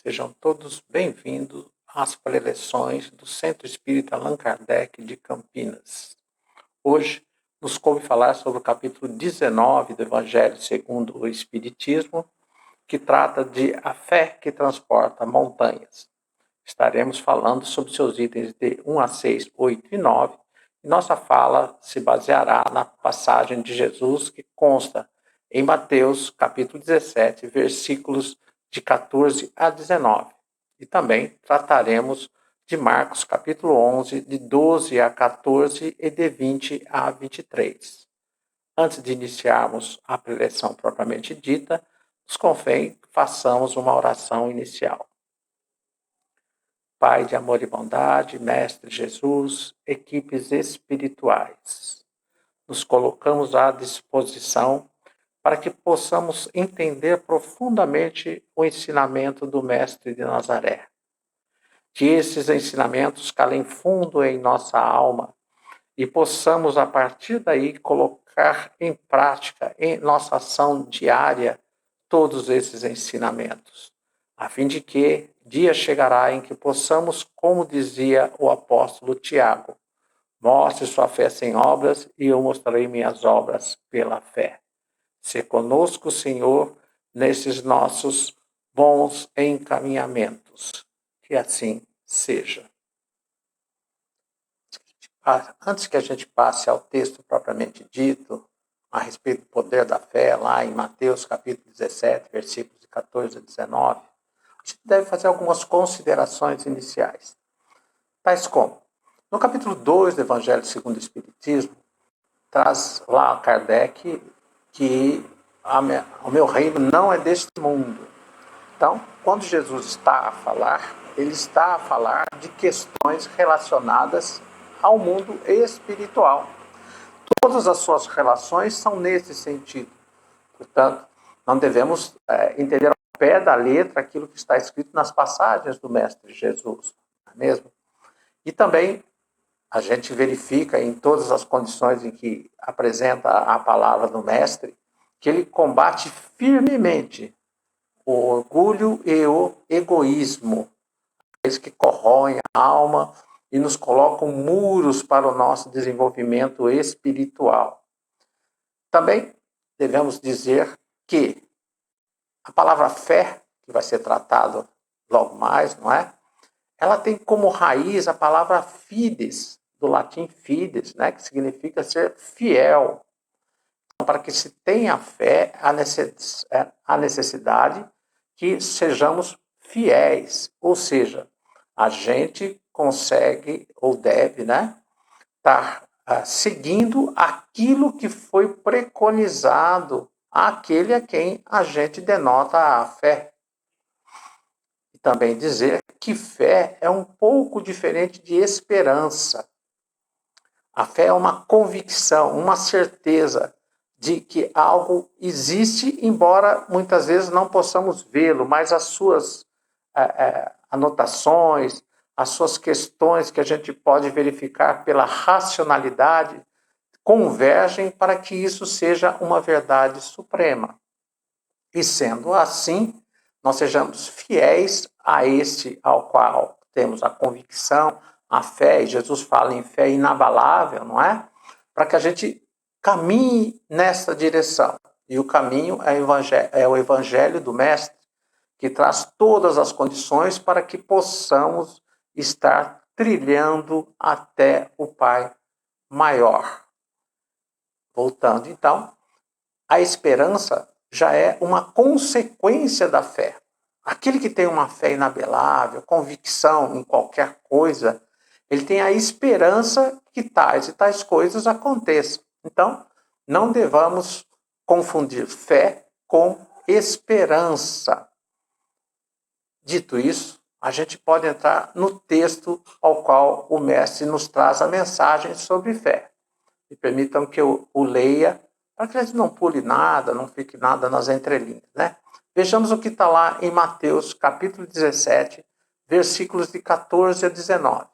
Sejam todos bem-vindos às preleções do Centro Espírita Allan Kardec de Campinas. Hoje nos coube falar sobre o capítulo 19 do Evangelho segundo o Espiritismo, que trata de a fé que transporta montanhas. Estaremos falando sobre seus itens de 1 a 6, 8 e 9, e nossa fala se baseará na passagem de Jesus que consta em Mateus, capítulo 17, versículos de 14 a 19. E também trataremos de Marcos, capítulo 11, de 12 a 14 e de 20 a 23. Antes de iniciarmos a preleção propriamente dita, nos convém que façamos uma oração inicial. Pai de amor e bondade, Mestre Jesus, equipes espirituais, nos colocamos à disposição para que possamos entender profundamente o ensinamento do Mestre de Nazaré. Que esses ensinamentos calem fundo em nossa alma e possamos, a partir daí, colocar em prática, em nossa ação diária, todos esses ensinamentos, a fim de que dia chegará em que possamos, como dizia o apóstolo Tiago, mostre sua fé sem obras e eu mostrarei minhas obras pela fé. Se conosco, Senhor, nesses nossos bons encaminhamentos. Que assim seja. Antes que a gente passe ao texto propriamente dito, a respeito do poder da fé, lá em Mateus capítulo 17, versículos de 14 a 19, a gente deve fazer algumas considerações iniciais. Tais como, no capítulo 2 do Evangelho segundo o Espiritismo, traz lá Kardec que o meu reino não é deste mundo. Então, quando Jesus está a falar, ele está a falar de questões relacionadas ao mundo espiritual. Todas as suas relações são nesse sentido. Portanto, não devemos entender ao pé da letra aquilo que está escrito nas passagens do Mestre Jesus, não é mesmo? E também a gente verifica em todas as condições em que apresenta a palavra do Mestre, que ele combate firmemente o orgulho e o egoísmo, aqueles que corroem a alma e nos colocam muros para o nosso desenvolvimento espiritual. Também devemos dizer que a palavra fé, que vai ser tratado logo mais, não é? Ela tem como raiz a palavra fides, do latim fides, né, que significa ser fiel. Então, para que se tenha fé, há necessidade que sejamos fiéis, ou seja, a gente consegue ou deve, né, estar seguindo aquilo que foi preconizado àquele a quem a gente denota a fé. E também dizer que fé é um pouco diferente de esperança. A fé é uma convicção, uma certeza de que algo existe, embora muitas vezes não possamos vê-lo, mas as suas anotações, as suas questões que a gente pode verificar pela racionalidade, convergem para que isso seja uma verdade suprema. E sendo assim, nós sejamos fiéis a este ao qual temos a convicção, a fé, e Jesus fala em fé inabalável, não é? Para que a gente caminhe nessa direção. E o caminho é o Evangelho do Mestre, que traz todas as condições para que possamos estar trilhando até o Pai maior. Voltando, então, a esperança já é uma consequência da fé. Aquele que tem uma fé inabelável, convicção em qualquer coisa, ele tem a esperança que tais e tais coisas aconteçam. Então, não devamos confundir fé com esperança. Dito isso, a gente pode entrar no texto ao qual o Mestre nos traz a mensagem sobre fé. Me permitam que eu o leia, para que a gente não pule nada, não fique nada nas entrelinhas, né? Vejamos o que está lá em Mateus, capítulo 17, versículos de 14 a 19.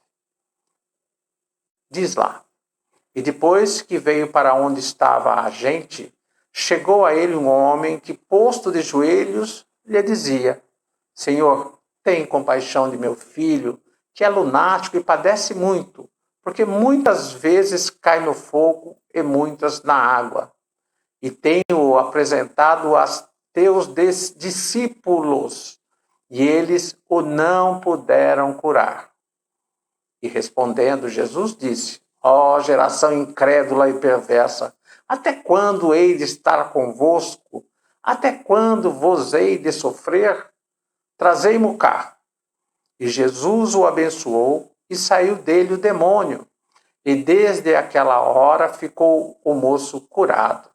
Diz lá, e depois que veio para onde estava a gente, chegou a ele um homem que, posto de joelhos, lhe dizia, Senhor, tem compaixão de meu filho, que é lunático e padece muito, porque muitas vezes cai no fogo e muitas na água. E tenho apresentado a teus discípulos, e eles o não puderam curar. E respondendo, Jesus disse: ó geração incrédula e perversa, até quando hei de estar convosco? Até quando vos hei de sofrer? Trazei-mo cá. E Jesus o abençoou e saiu dele o demônio. E desde aquela hora ficou o moço curado.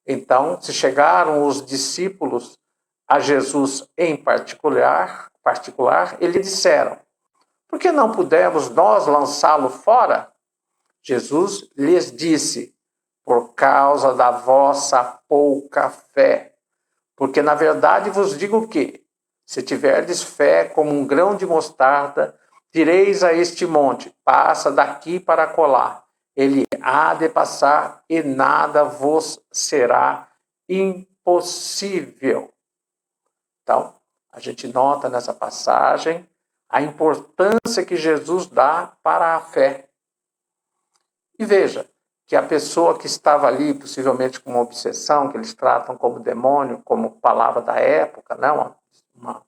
Então se chegaram os discípulos a Jesus em particular, e lhe disseram: por que não pudemos nós lançá-lo fora? Jesus lhes disse: por causa da vossa pouca fé. Porque na verdade vos digo que, se tiverdes fé como um grão de mostarda, direis a este monte: passa daqui para acolá. Ele há de passar e nada vos será impossível. Então, a gente nota nessa passagem a importância que Jesus dá para a fé. E veja que a pessoa que estava ali, possivelmente com uma obsessão, que eles tratam como demônio, como palavra da época, né? uma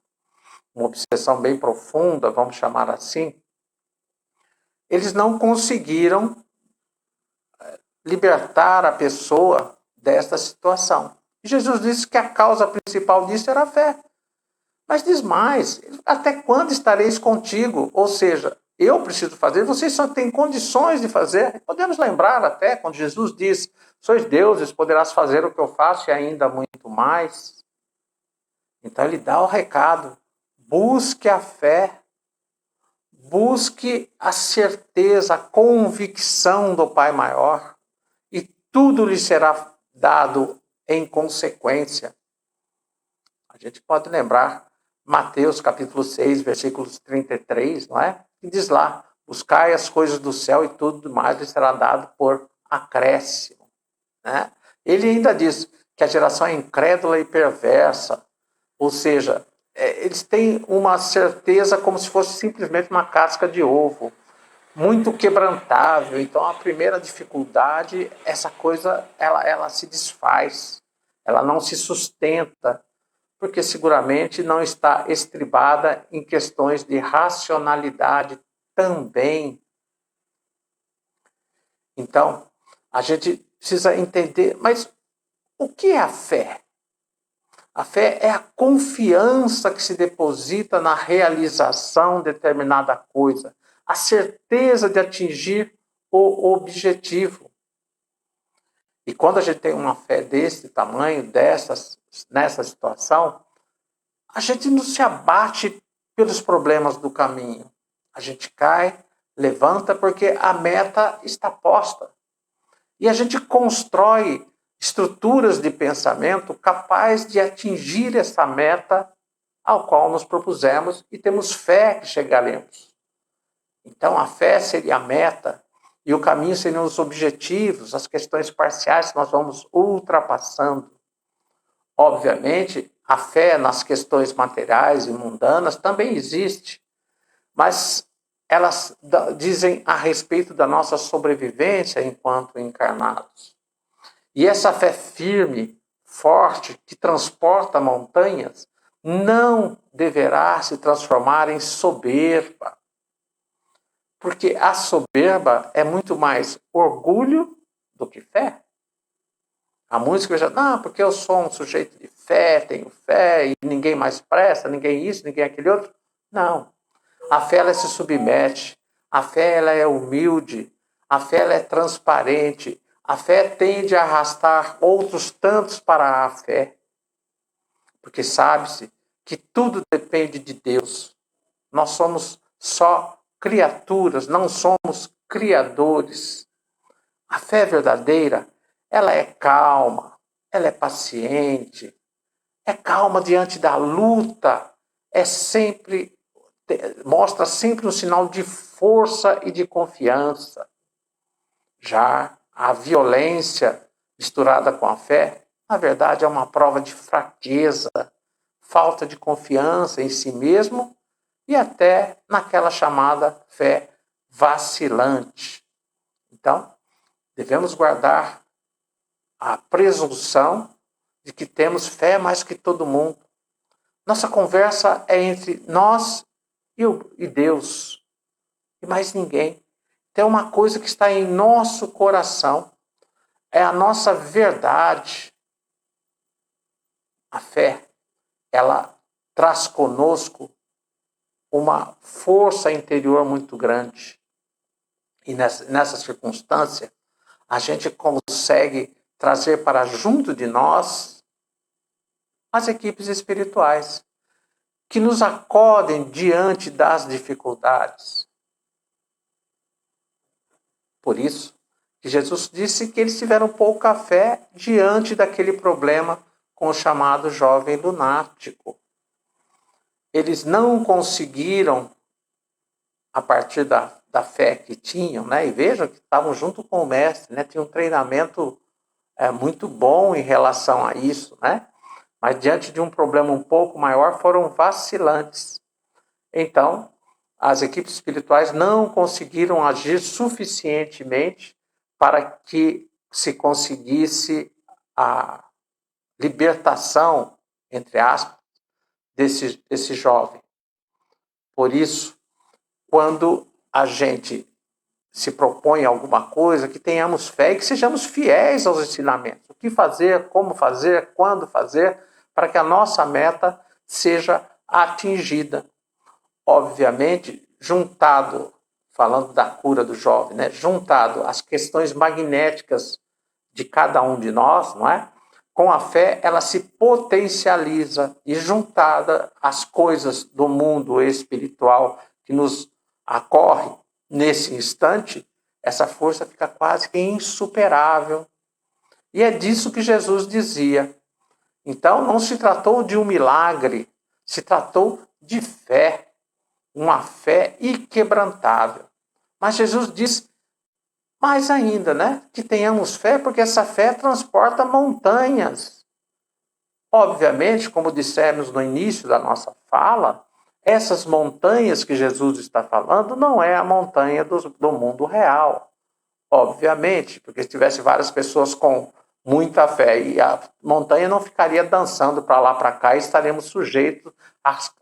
obsessão bem profunda, vamos chamar assim, eles não conseguiram libertar a pessoa desta situação. E Jesus disse que a causa principal disso era a fé. Mas diz mais: até quando estareis contigo? Ou seja, eu preciso fazer, vocês só têm condições de fazer. Podemos lembrar até quando Jesus diz: sois deuses, poderás fazer o que eu faço e ainda muito mais. Então ele dá o recado: busque a fé, busque a certeza, a convicção do Pai maior, e tudo lhe será dado em consequência. A gente pode lembrar Mateus capítulo 6, versículos 33, não é? Que diz lá: buscai as coisas do céu e tudo mais lhe será dado por acréscimo. Né? Ele ainda diz que a geração é incrédula e perversa, ou seja, eles têm uma certeza como se fosse simplesmente uma casca de ovo, muito quebrantável. Então a primeira dificuldade, essa coisa, ela se desfaz, ela não se sustenta, porque seguramente não está estribada em questões de racionalidade também. Então, a gente precisa entender, mas o que é a fé? A fé é a confiança que se deposita na realização de determinada coisa, a certeza de atingir o objetivo. E quando a gente tem uma fé desse tamanho, nessa situação, a gente não se abate pelos problemas do caminho. A gente cai, levanta, porque a meta está posta. E a gente constrói estruturas de pensamento capazes de atingir essa meta ao qual nos propusemos e temos fé que chegaremos. Então, a fé seria a meta e o caminho seriam os objetivos, as questões parciais que nós vamos ultrapassando. Obviamente, a fé nas questões materiais e mundanas também existe, mas elas dizem a respeito da nossa sobrevivência enquanto encarnados. E essa fé firme, forte, que transporta montanhas, não deverá se transformar em soberba. Porque a soberba é muito mais orgulho do que fé. A música já, não, porque eu sou um sujeito de fé, tenho fé, e ninguém mais presta, ninguém isso, ninguém aquele outro. Não. A fé, ela se submete. A fé, ela é humilde. A fé, ela é transparente. A fé tende a arrastar outros tantos para a fé. Porque sabe-se que tudo depende de Deus. Nós somos só criaturas, não somos criadores. A fé verdadeira, ela é calma, ela é paciente, é calma diante da luta, mostra sempre um sinal de força e de confiança. Já a violência misturada com a fé, na verdade é uma prova de fraqueza, falta de confiança em si mesmo e até naquela chamada fé vacilante. Então, devemos guardar a presunção de que temos fé mais que todo mundo. Nossa conversa é entre nós e Deus, e mais ninguém. Tem uma coisa que está em nosso coração, é a nossa verdade. A fé, ela traz conosco uma força interior muito grande. E nessa circunstância, a gente consegue trazer para junto de nós as equipes espirituais, que nos acodem diante das dificuldades. Por isso, que Jesus disse que eles tiveram pouca fé diante daquele problema com o chamado jovem lunático. Eles não conseguiram, a partir da fé que tinham, né? E vejam que estavam junto com o mestre, né? Tinha um treinamento muito bom em relação a isso, né? Mas diante de um problema um pouco maior, foram vacilantes. Então, as equipes espirituais não conseguiram agir suficientemente para que se conseguisse a libertação, entre aspas, desse jovem. Por isso, quando a gente se propõe alguma coisa, que tenhamos fé e que sejamos fiéis aos ensinamentos. O que fazer, como fazer, quando fazer, para que a nossa meta seja atingida. Obviamente, juntado, falando da cura do jovem, né? Juntado às questões magnéticas de cada um de nós, não é? Com a fé, ela se potencializa e juntada às coisas do mundo espiritual que nos ocorre nesse instante, essa força fica quase que insuperável. E é disso que Jesus dizia. Então, não se tratou de um milagre, se tratou de fé, uma fé inquebrantável. Mas Jesus diz mais ainda, né? Que tenhamos fé, porque essa fé transporta montanhas. Obviamente, como dissemos no início da nossa fala, essas montanhas que Jesus está falando não é a montanha do mundo real. Obviamente, porque se tivesse várias pessoas com muita fé e a montanha não ficaria dançando para lá para cá e estaremos sujeitos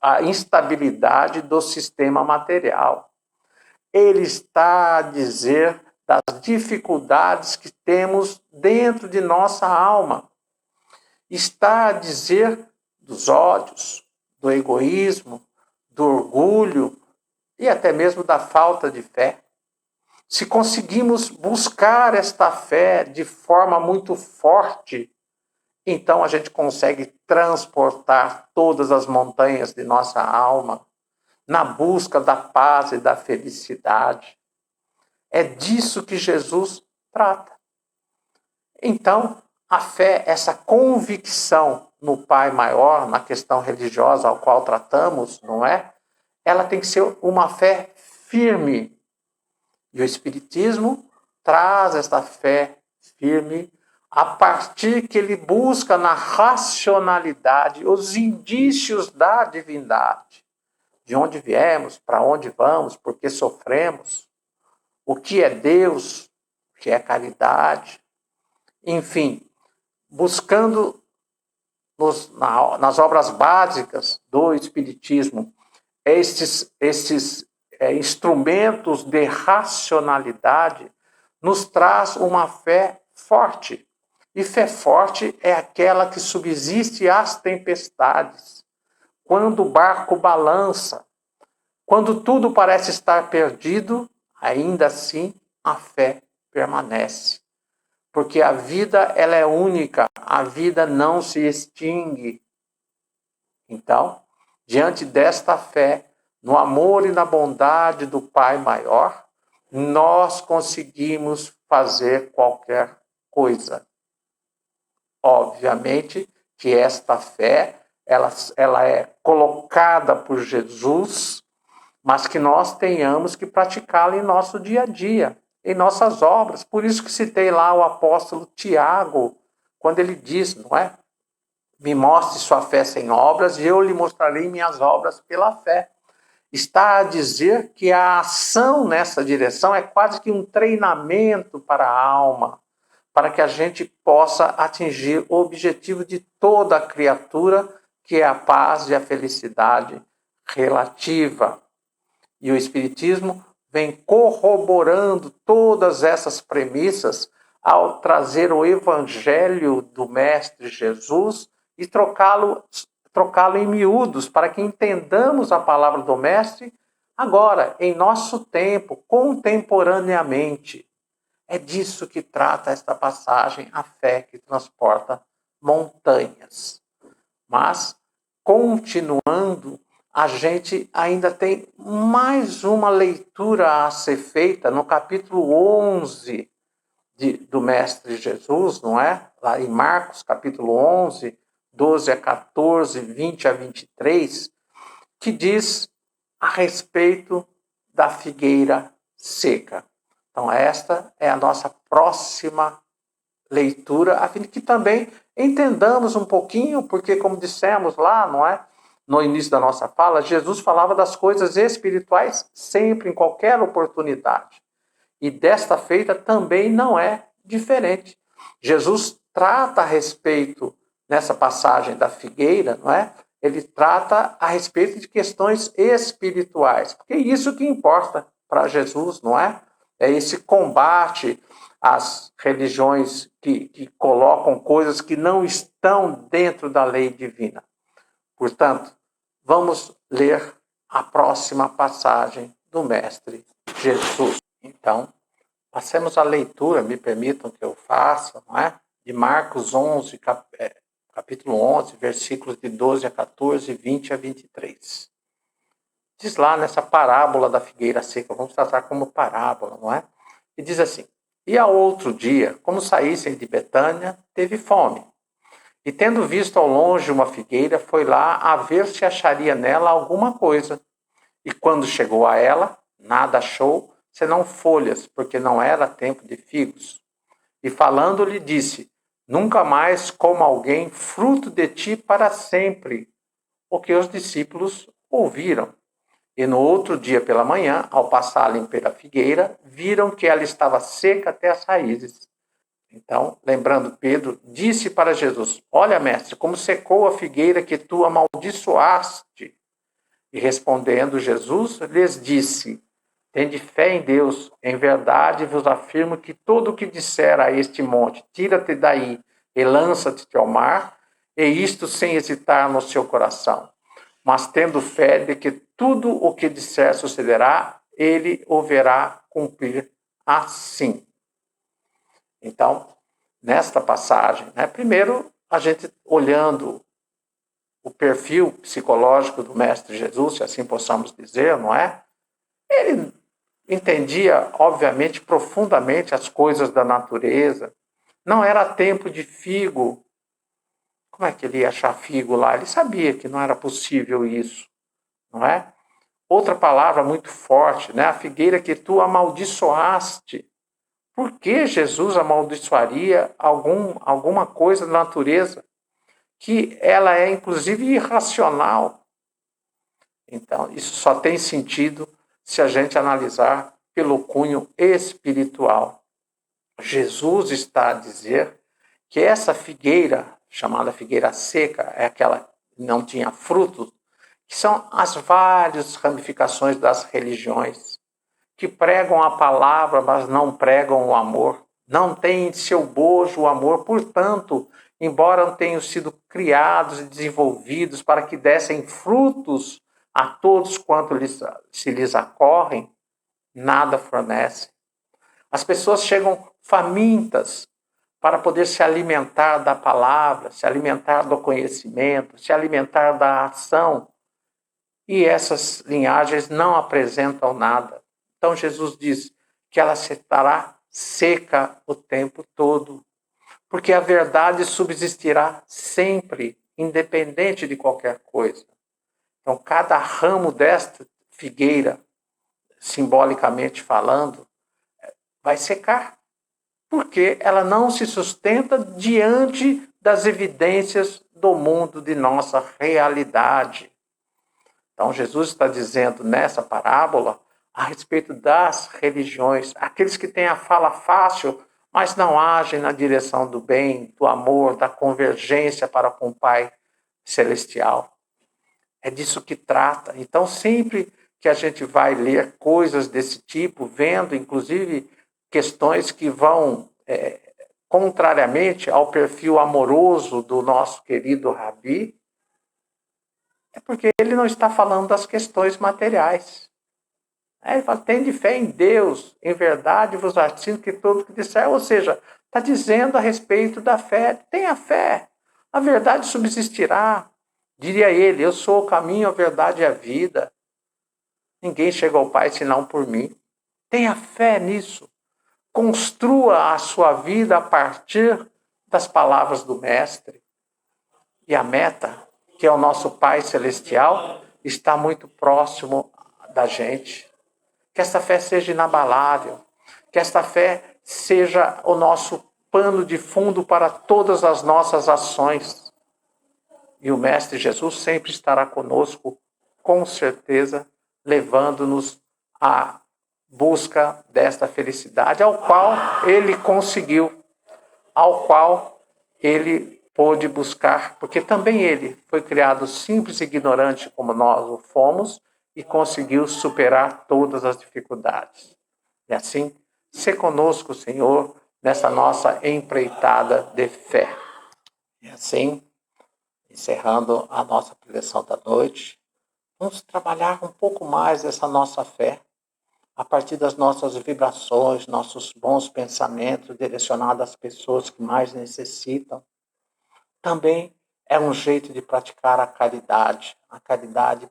à instabilidade do sistema material. Ele está a dizer das dificuldades que temos dentro de nossa alma. Está a dizer dos ódios, do egoísmo, do orgulho e até mesmo da falta de fé. Se conseguimos buscar esta fé de forma muito forte, então a gente consegue transportar todas as montanhas de nossa alma na busca da paz e da felicidade. É disso que Jesus trata. Então, a fé, essa convicção no Pai maior, na questão religiosa ao qual tratamos, não é? Ela tem que ser uma fé firme. E o Espiritismo traz esta fé firme a partir que ele busca na racionalidade os indícios da divindade. De onde viemos, para onde vamos, por que sofremos, o que é Deus, o que é caridade. Enfim, buscando nas obras básicas do Espiritismo estes instrumentos de racionalidade, nos traz uma fé forte. E fé forte é aquela que subsiste às tempestades, quando o barco balança, quando tudo parece estar perdido, ainda assim a fé permanece. Porque a vida ela é única, a vida não se extingue. Então, diante desta fé, no amor e na bondade do Pai maior, nós conseguimos fazer qualquer coisa. Obviamente que esta fé, ela é colocada por Jesus, mas que nós tenhamos que praticá-la em nosso dia a dia, em nossas obras. Por isso que citei lá o apóstolo Tiago, quando ele diz, não é? Me mostre sua fé sem obras e eu lhe mostrarei minhas obras pela fé. está a dizer que a ação nessa direção é quase que um treinamento para a alma, para que a gente possa atingir o objetivo de toda a criatura, que é a paz e a felicidade relativa. E o Espiritismo vem corroborando todas essas premissas ao trazer o Evangelho do Mestre Jesus e trocá-lo em miúdos, para que entendamos a palavra do Mestre agora, em nosso tempo, contemporaneamente. É disso que trata esta passagem, a fé que transporta montanhas. Mas, continuando, a gente ainda tem mais uma leitura a ser feita no capítulo 11 do Mestre Jesus, não é? Lá em Marcos, capítulo 11, 12 a 14, 20 a 23, que diz a respeito da figueira seca. Então, esta é a nossa próxima leitura, a fim de que também entendamos um pouquinho, porque, como dissemos lá, não é? No início da nossa fala, Jesus falava das coisas espirituais sempre, em qualquer oportunidade. E desta feita também não é diferente. Jesus trata a respeito, nessa passagem da figueira, não é? Ele trata a respeito de questões espirituais, porque é isso que importa para Jesus, não é? É esse combate às religiões que colocam coisas que não estão dentro da lei divina. Portanto, vamos ler a próxima passagem do Mestre Jesus. Então, passemos a leitura, me permitam que eu faça, não é? De Marcos 11, capítulo 11, versículos de 12 a 14, 20 a 23. Diz lá nessa parábola da figueira seca, vamos tratar como parábola, não é? E diz assim: E ao outro dia, como saíssem de Betânia, teve fome. E tendo visto ao longe uma figueira, foi lá a ver se acharia nela alguma coisa. E quando chegou a ela, nada achou, senão folhas, porque não era tempo de figos. E falando-lhe, disse: Nunca mais coma alguém fruto de ti para sempre. O que os discípulos ouviram. E no outro dia pela manhã, ao passarem pela figueira, viram que ela estava seca até as raízes. Então, lembrando, Pedro disse para Jesus: Olha, mestre, como secou a figueira que tu amaldiçoaste. E respondendo Jesus, lhes disse: Tende fé em Deus, em verdade vos afirmo que todo o que disser a este monte, tira-te daí e lança-te ao mar, e isto sem hesitar no seu coração. Mas tendo fé de que tudo o que disser sucederá, ele o verá cumprir assim. Então, nesta passagem, né, primeiro, a gente olhando o perfil psicológico do Mestre Jesus, se assim possamos dizer, não é? Ele entendia, obviamente, profundamente as coisas da natureza. Não era tempo de figo. Como é que ele ia achar figo lá? Ele sabia que não era possível isso, não é? Outra palavra muito forte, né? A figueira que tu amaldiçoaste. Por que Jesus amaldiçoaria alguma coisa da natureza que ela é, inclusive, irracional? Então, isso só tem sentido se a gente analisar pelo cunho espiritual. Jesus está a dizer que essa figueira, chamada figueira seca, é aquela que não tinha frutos, que são as várias ramificações das religiões, que pregam a palavra, mas não pregam o amor, não têm em seu bojo o amor, portanto, embora tenham sido criados e desenvolvidos para que dessem frutos a todos quanto se lhes acorrem, nada fornece. As pessoas chegam famintas para poder se alimentar da palavra, se alimentar do conhecimento, se alimentar da ação, e essas linhagens não apresentam nada. Então Jesus diz que ela estará seca o tempo todo, porque a verdade subsistirá sempre, independente de qualquer coisa. Então, cada ramo desta figueira, simbolicamente falando, vai secar, porque ela não se sustenta diante das evidências do mundo de nossa realidade. Então, Jesus está dizendo nessa parábola a respeito das religiões, aqueles que têm a fala fácil, mas não agem na direção do bem, do amor, da convergência para com o Pai Celestial. É disso que trata. Então, sempre que a gente vai ler coisas desse tipo, vendo, inclusive, questões que vão contrariamente ao perfil amoroso do nosso querido Rabi, é porque ele não está falando das questões materiais. Ele fala, tende fé em Deus, em verdade vos assino que tudo que disser. Ou seja, está dizendo a respeito da fé. Tenha fé, a verdade subsistirá. Diria ele, eu sou o caminho, a verdade e a vida. Ninguém chega ao Pai senão por mim. Tenha fé nisso. Construa a sua vida a partir das palavras do Mestre. E a meta, que é o nosso Pai Celestial, está muito próximo da gente. Que esta fé seja inabalável. Que esta fé seja o nosso pano de fundo para todas as nossas ações. E o Mestre Jesus sempre estará conosco, com certeza, levando-nos à busca desta felicidade, ao qual ele conseguiu, ao qual ele pôde buscar, porque também ele foi criado simples e ignorante como nós o fomos e conseguiu superar todas as dificuldades. E assim, se conosco, Senhor, nessa nossa empreitada de fé. E assim, encerrando a nossa preleção da noite, vamos trabalhar um pouco mais essa nossa fé, a partir das nossas vibrações, nossos bons pensamentos direcionados às pessoas que mais necessitam. Também é um jeito de praticar a caridade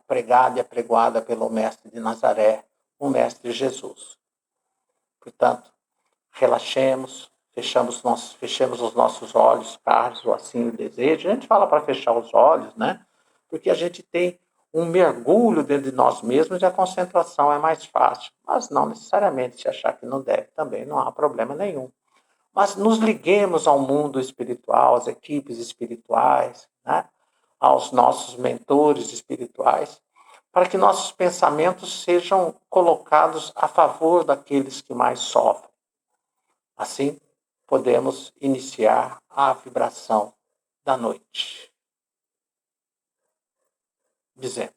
pregada e apregoada pelo Mestre de Nazaré, o Mestre Jesus. Portanto, relaxemos, fechemos os nossos olhos, caso assim o deseje. A gente fala para fechar os olhos, né? Porque a gente tem um mergulho dentro de nós mesmos e a concentração é mais fácil. Mas não necessariamente se achar que não deve também, não há problema nenhum. Mas nos liguemos ao mundo espiritual, às equipes espirituais, né? Aos nossos mentores espirituais, para que nossos pensamentos sejam colocados a favor daqueles que mais sofrem. Assim, podemos iniciar a vibração da noite, dizendo.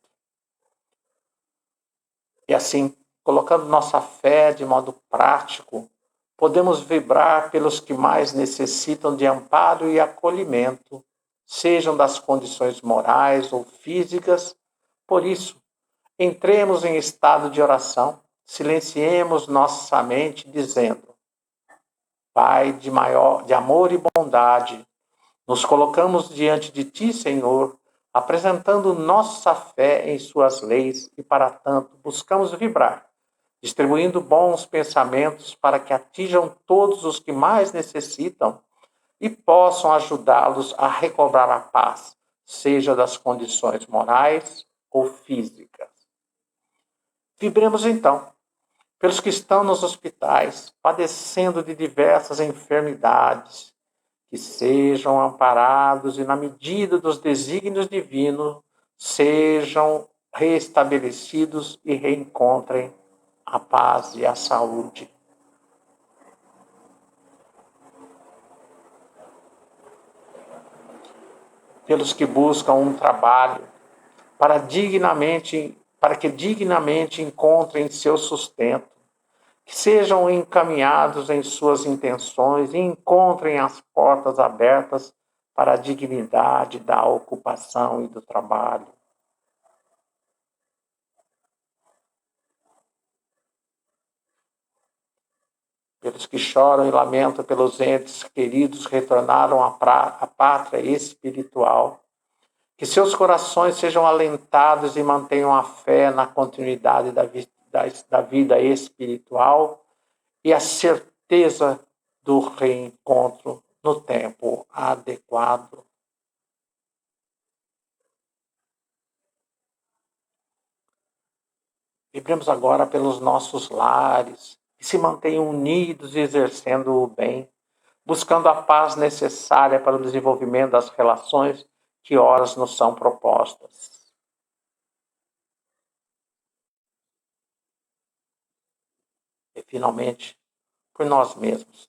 E assim, colocando nossa fé de modo prático, podemos vibrar pelos que mais necessitam de amparo e acolhimento, sejam das condições morais ou físicas. Por isso, entremos em estado de oração, silenciemos nossa mente dizendo: Pai de amor e bondade, nos colocamos diante de Ti, Senhor, apresentando nossa fé em Suas leis e, para tanto, buscamos vibrar, distribuindo bons pensamentos para que atinjam todos os que mais necessitam e possam ajudá-los a recobrar a paz, seja das condições morais ou físicas. Vibremos então pelos que estão nos hospitais, padecendo de diversas enfermidades, que sejam amparados e, na medida dos desígnios divinos, sejam restabelecidos e reencontrem a paz e a saúde. Pelos que buscam um trabalho para que dignamente encontrem seu sustento, que sejam encaminhados em suas intenções e encontrem as portas abertas para a dignidade da ocupação e do trabalho. Pelos que choram e lamentam pelos entes queridos retornaram à pátria espiritual, que seus corações sejam alentados e mantenham a fé na continuidade da vida espiritual e a certeza do reencontro no tempo adequado. Vibremos agora pelos nossos lares, que se mantenham unidos e exercendo o bem, buscando a paz necessária para o desenvolvimento das relações que horas nos são propostas. finalmente, por nós mesmos.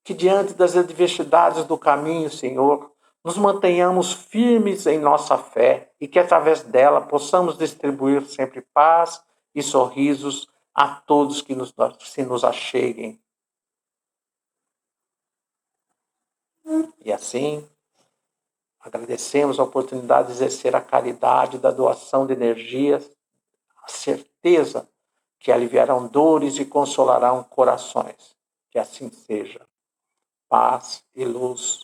Que diante das adversidades do caminho, Senhor, nos mantenhamos firmes em nossa fé e que através dela possamos distribuir sempre paz e sorrisos a todos que se nos acheguem. E assim, agradecemos a oportunidade de exercer a caridade da doação de energias, a certeza que aliviarão dores e consolarão corações. Que assim seja. Paz e luz